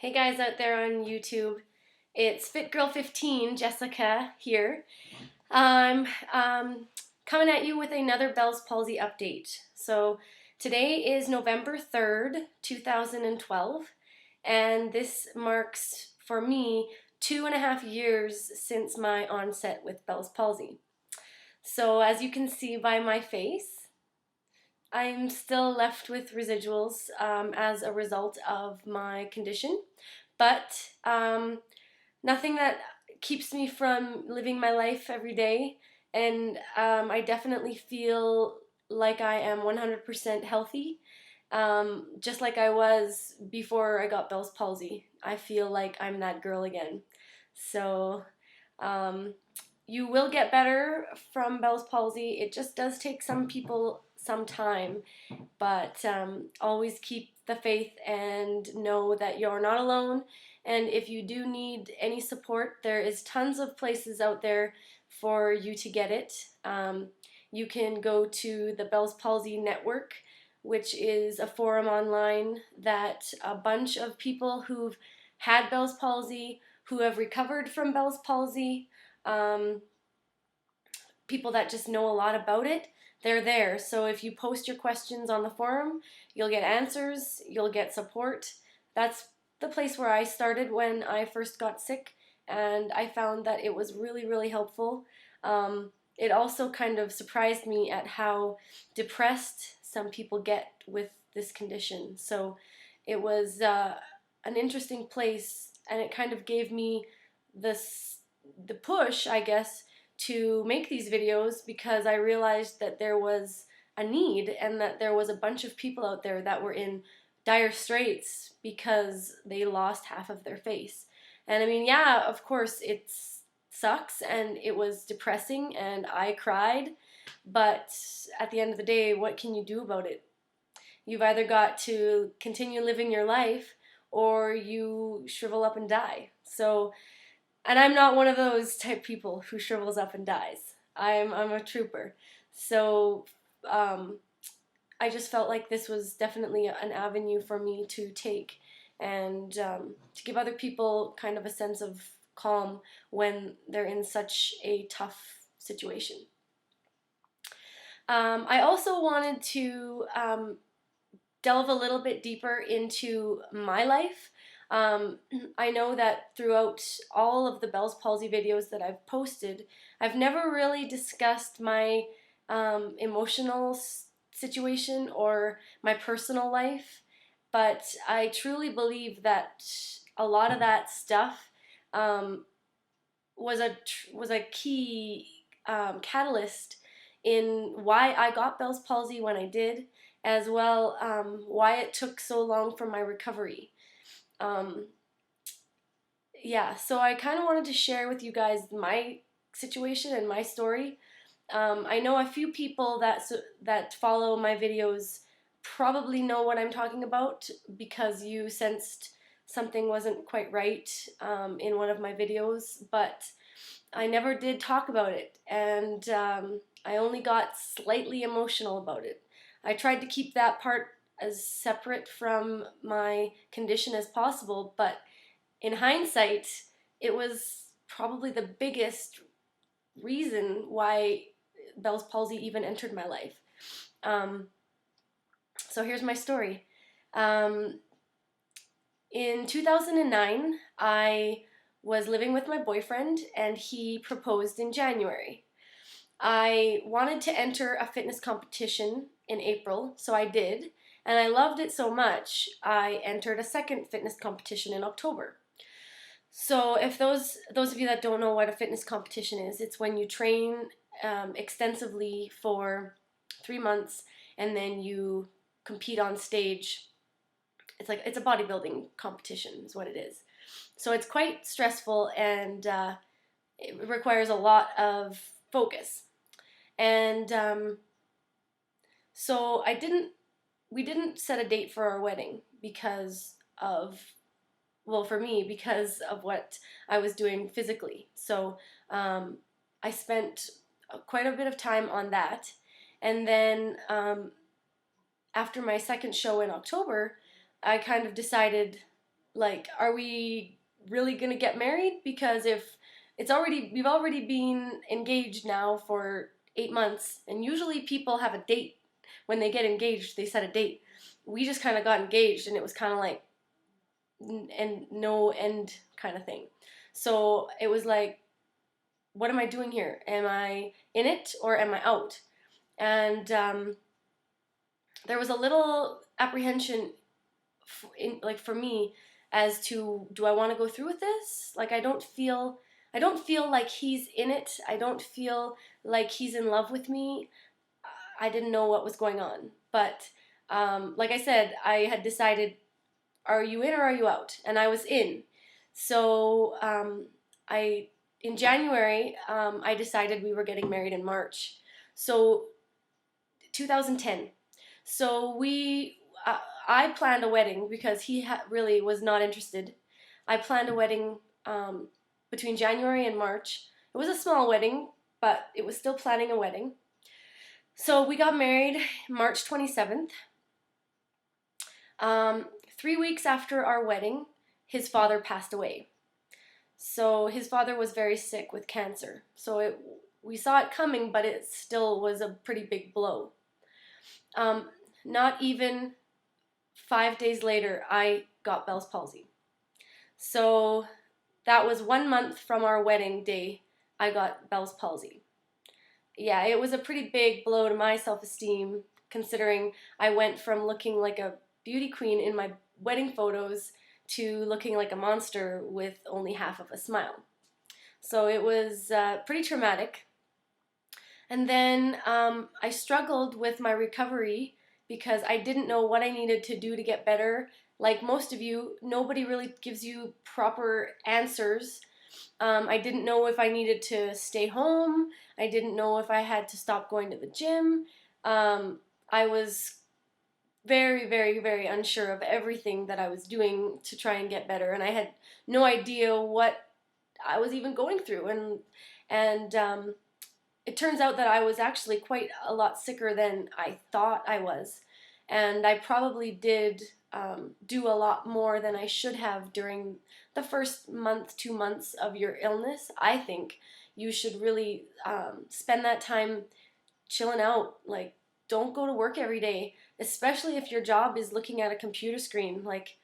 Hey guys out there on YouTube, it's Fit Girl 15, Jessica here. I'm coming at you with another Bell's Palsy update. So today is November 3rd, 2012, and this marks for me 2.5 years since my onset with Bell's Palsy. So as you can see by my face, I'm still left with residuals as a result of my condition, but nothing that keeps me from living my life every day. And I definitely feel like I am 100% healthy, just like I was before I got Bell's palsy. I feel like I'm that girl again. So um, you will get better from Bell's palsy. It just does take some people some time, but always keep the faith and know that you're not alone. And if you do need any support, there is tons of places out there for you to get it. You can go to the Bell's Palsy Network, which is a forum online that a bunch of people who've had Bell's palsy, who have recovered from Bell's palsy, people that just know a lot about it, they're there. So if you post your questions on the forum, you'll get answers, you'll get support. That's the place where I started when I first got sick, and I found that it was really, really helpful. It also kind of surprised me at how depressed some people get with this condition. So it was an interesting place, and it kind of gave me the push, I guess, to make these videos, because I realized that there was a need and that there was a bunch of people out there that were in dire straits because they lost half of their face. And I mean, yeah, of course it sucks and it was depressing and I cried, but at the end of the day, what can you do about it? You've either got to continue living your life or you shrivel up and die. So, and I'm not one of those type people who shrivels up and dies. I'm a trooper. So I just felt like this was definitely an avenue for me to take, and to give other people kind of a sense of calm when they're in such a tough situation. I also wanted to delve a little bit deeper into my life. I know that throughout all of the Bell's palsy videos that I've posted, I've never really discussed my emotional situation or my personal life, but I truly believe that a lot of that stuff was a key catalyst in why I got Bell's palsy when I did, as well why it took so long for my recovery. Yeah, so I kind of wanted to share with you guys my situation and my story. I know a few people that follow my videos probably know what I'm talking about because you sensed something wasn't quite right in one of my videos, but I never did talk about it, and I only got slightly emotional about it. I tried to keep that part as separate from my condition as possible, but in hindsight, it was probably the biggest reason why Bell's palsy even entered my life. So here's my story. In 2009, I was living with my boyfriend, and he proposed in January. I wanted to enter a fitness competition in April, so I did, and I loved it so much, I entered a second fitness competition in October. So if those of you that don't know what a fitness competition is, it's when you train extensively for 3 months and then you compete on stage. It's a bodybuilding competition is what it is. So it's quite stressful, and it requires a lot of focus. And so we didn't set a date for our wedding because of, well, for me, because of what I was doing physically. So I spent quite a bit of time on that. And then after my second show in October, I kind of decided like, are we really gonna get married? Because if we've already been engaged now for 8 months, and usually people have a date when they get engaged, they set a date. We just kind of got engaged, and it was kind of like and no end kind of thing. So it was like, what am I doing here? Am I in it or am I out? And there was a little apprehension like for me as to, do I want to go through with this? Like, I don't feel like he's in it. I don't feel like he's in love with me. I didn't know what was going on, but like I said, I had decided, are you in or are you out? And I was in. So I in January, I decided we were getting married in March. So 2010. So I planned a wedding because he really was not interested. I planned a wedding between January and March. It was a small wedding, but it was still planning a wedding. So we got married March 27th. 3 weeks after our wedding, his father passed away. So his father was very sick with cancer. So we saw it coming, but it still was a pretty big blow. Not even 5 days later, I got Bell's palsy. So that was 1 month from our wedding day, I got Bell's palsy. Yeah, it was a pretty big blow to my self-esteem, considering I went from looking like a beauty queen in my wedding photos to looking like a monster with only half of a smile. So it was pretty traumatic. And then I struggled with my recovery because I didn't know what I needed to do to get better. Like most of you, nobody really gives you proper answers. I didn't know if I needed to stay home. I didn't know if I had to stop going to the gym. I was very, very, very unsure of everything that I was doing to try and get better, and I had no idea what I was even going through. And it turns out that I was actually quite a lot sicker than I thought I was, and I probably did do a lot more than I should have during the first month, 2 months of your illness. I think you should really spend that time chilling out. Like, don't go to work every day, especially if your job is looking at a computer screen. Like,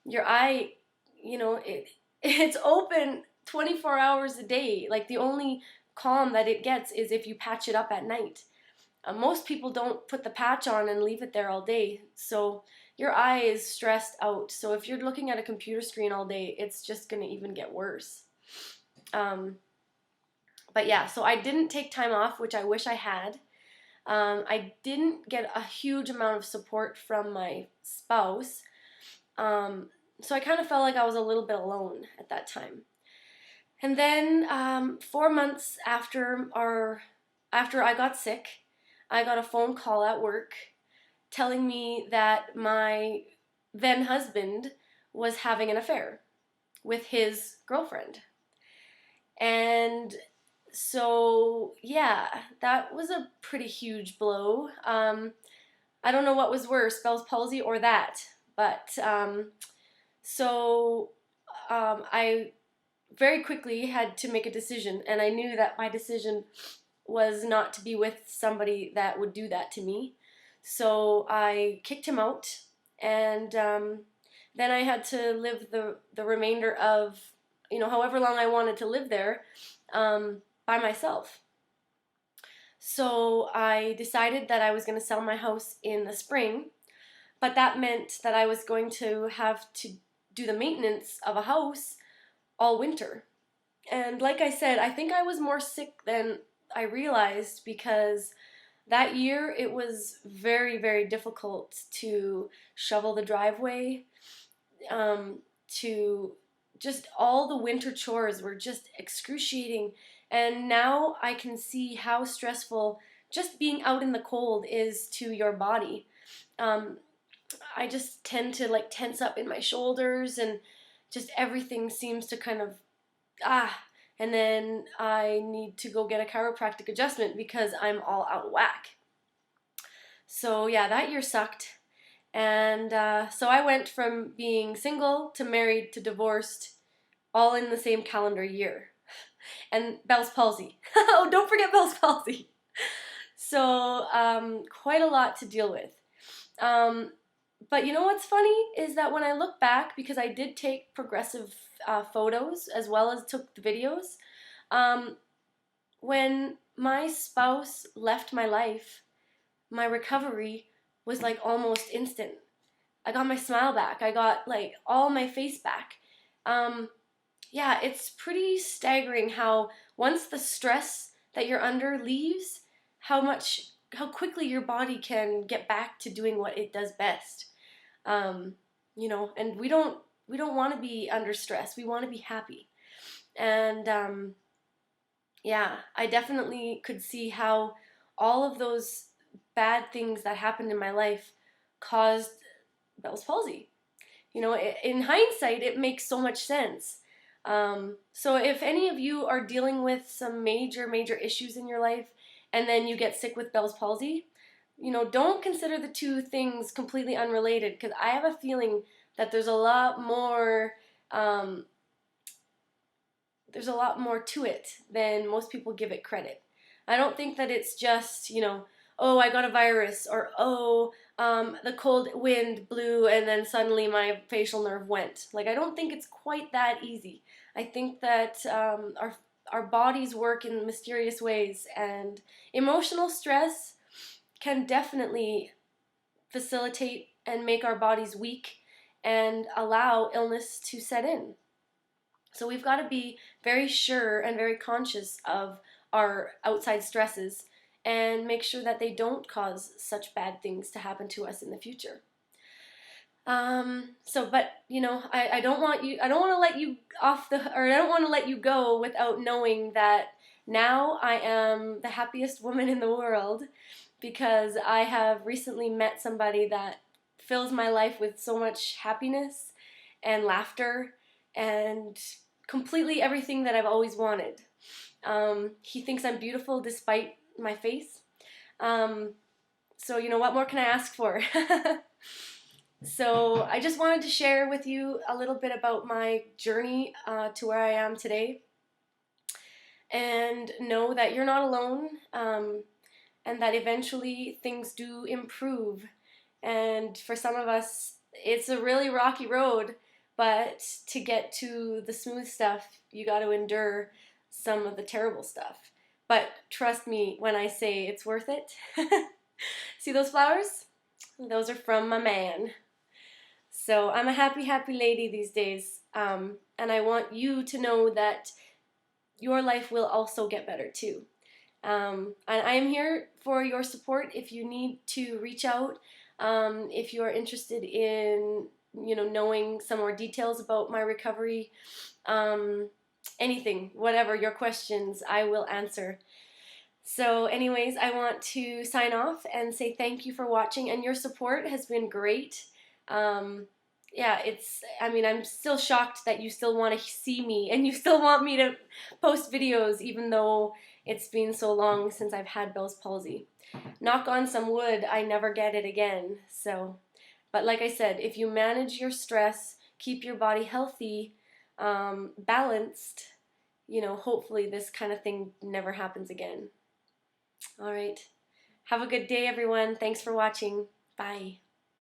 your eye, it's open 24 hours a day. Like, the only calm that it gets is if you patch it up at night. Most people don't put the patch on and leave it there all day, so your eye is stressed out. So if you're looking at a computer screen all day, it's just going to even get worse. But yeah, so I didn't take time off, which I wish I had. I didn't get a huge amount of support from my spouse, so I kind of felt like I was a little bit alone at that time. And then 4 months after I got sick, I got a phone call at work telling me that my then husband was having an affair with his girlfriend. And so, yeah, that was a pretty huge blow. I don't know what was worse, Bell's palsy or that. But I very quickly had to make a decision, and I knew that my decision was not to be with somebody that would do that to me. So I kicked him out, and then I had to live the remainder of, however long I wanted to live there, by myself. So I decided that I was going to sell my house in the spring, but that meant that I was going to have to do the maintenance of a house all winter. And like I said, I think I was more sick than I realized, because that year it was very, very difficult to shovel the driveway, to just all the winter chores were just excruciating. And now I can see how stressful just being out in the cold is to your body. I just tend to like tense up in my shoulders, and just everything seems to kind of, and then I need to go get a chiropractic adjustment because I'm all out of whack. So yeah, that year sucked. And so I went from being single to married to divorced all in the same calendar year. And Bell's palsy. Oh, don't forget Bell's palsy. So quite a lot to deal with. But you know what's funny is that when I look back, because I did take progressive photos as well as took the videos, when my spouse left my life, my recovery was like almost instant. I got my smile back. I got like all my face back. Yeah, it's pretty staggering how once the stress that you're under leaves, how quickly your body can get back to doing what it does best. And we don't want to be under stress. We want to be happy. And yeah, I definitely could see how all of those bad things that happened in my life caused Bell's palsy. In hindsight, it makes so much sense. So if any of you are dealing with some major issues in your life and then you get sick with Bell's palsy, don't consider the two things completely unrelated, because I have a feeling that there's a lot more to it than most people give it credit. I don't think that it's just, oh, I got a virus, or oh, the cold wind blew and then suddenly my facial nerve went. Like, I don't think it's quite that easy. I think that our bodies work in mysterious ways, and emotional stress can definitely facilitate and make our bodies weak and allow illness to set in. So we've got to be very sure and very conscious of our outside stresses and make sure that they don't cause such bad things to happen to us in the future. But I don't want to let you I don't want to let you go without knowing that now I am the happiest woman in the world, because I have recently met somebody that fills my life with so much happiness and laughter and completely everything that I've always wanted. He thinks I'm beautiful despite my face. So what more can I ask for? So I just wanted to share with you a little bit about my journey to where I am today, and know that you're not alone, and that eventually things do improve. And for some of us, it's a really rocky road, but to get to the smooth stuff, you got to endure some of the terrible stuff. But trust me when I say it's worth it. See those flowers? Those are from my man. So I'm a happy lady these days, and I want you to know that your life will also get better too. And I am here for your support if you need to reach out. If you're interested in knowing some more details about my recovery, anything, whatever your questions, I will answer. So anyways, I want to sign off and say thank you for watching, and your support has been great. Yeah, I'm still shocked that you still want to see me and you still want me to post videos, even though it's been so long since I've had Bell's palsy. Knock on some wood, I never get it again. But like I said, if you manage your stress, keep your body healthy, balanced, hopefully this kind of thing never happens again. All right. Have a good day, everyone. Thanks for watching. Bye.